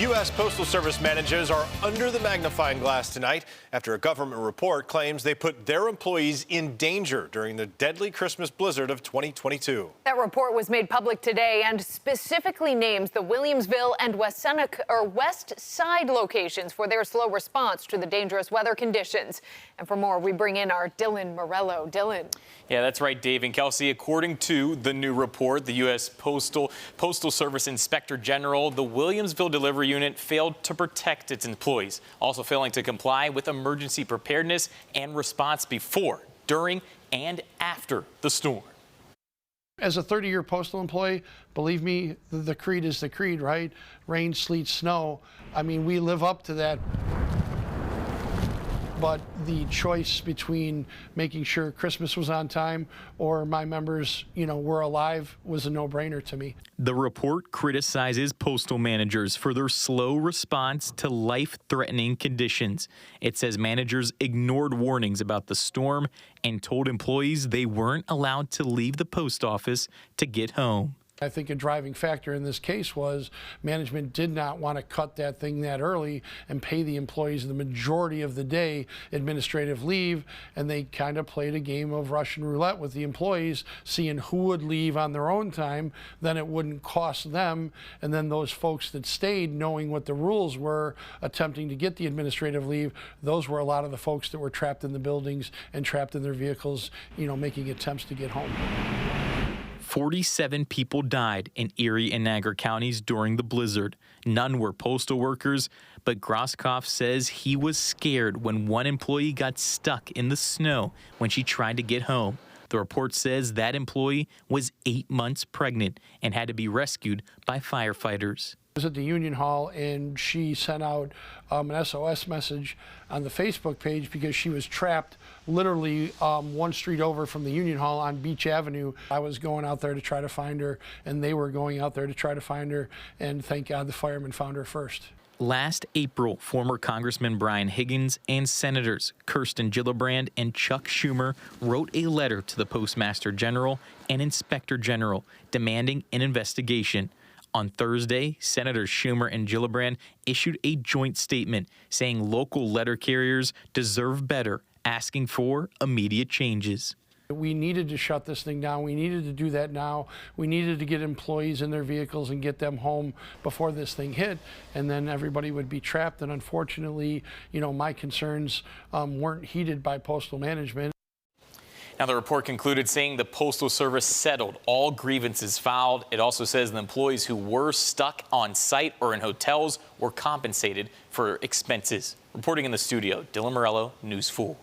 U.S. Postal Service managers are under the magnifying glass tonight after a government report claims they put their employees in danger during the deadly Christmas blizzard of 2022. That report was made public today and specifically names the Williamsville and West Side locations for their slow response to the dangerous weather conditions. And for more, we bring in our Dylan Morello. Dylan. Yeah, that's right, Dave and Kelsey. According to the new report, the U.S. Postal Service Inspector General, the Williamsville Delivery Unit failed to protect its employees, also failing to comply with emergency preparedness and response before, during, and after the storm. As a 30-year postal employee, believe me, the creed is the creed, right? Rain, sleet, snow. I mean, we live up to that. But the choice between making sure Christmas was on time or my members, were alive was a no-brainer to me. The report criticizes postal managers for their slow response to life-threatening conditions. It says managers ignored warnings about the storm and told employees they weren't allowed to leave the post office to get home. I think a driving factor in this case was management did not want to cut that thing that early and pay the employees the majority of the day administrative leave, and they kind of played a game of Russian roulette with the employees, seeing who would leave on their own time, then it wouldn't cost them, and then those folks that stayed, knowing what the rules were, attempting to get the administrative leave, those were a lot of the folks that were trapped in the buildings and trapped in their vehicles, making attempts to get home. 47 people died in Erie and Niagara counties during the blizzard. None were postal workers, but Grosskopf says he was scared when one employee got stuck in the snow when she tried to get home. The report says that employee was 8 months pregnant and had to be rescued by firefighters. I was at the Union Hall and she sent out an SOS message on the Facebook page because she was trapped literally one street over from the Union Hall on Beach Avenue. I was going out there to try to find her, and they were going out there to try to find her, and thank God the firemen found her first. Last April, former Congressman Brian Higgins and Senators Kirsten Gillibrand and Chuck Schumer wrote a letter to the Postmaster General and Inspector General demanding an investigation. On Thursday, Senators Schumer and Gillibrand issued a joint statement saying local letter carriers deserve better, asking for immediate changes. We needed to shut this thing down. We needed to do that now. We needed to get employees in their vehicles and get them home before this thing hit, and then everybody would be trapped. And unfortunately, my concerns weren't heeded by postal management. Now, the report concluded saying the Postal Service settled all grievances filed. It also says the employees who were stuck on site or in hotels were compensated for expenses. Reporting in the studio, Dylan Morello, News 4.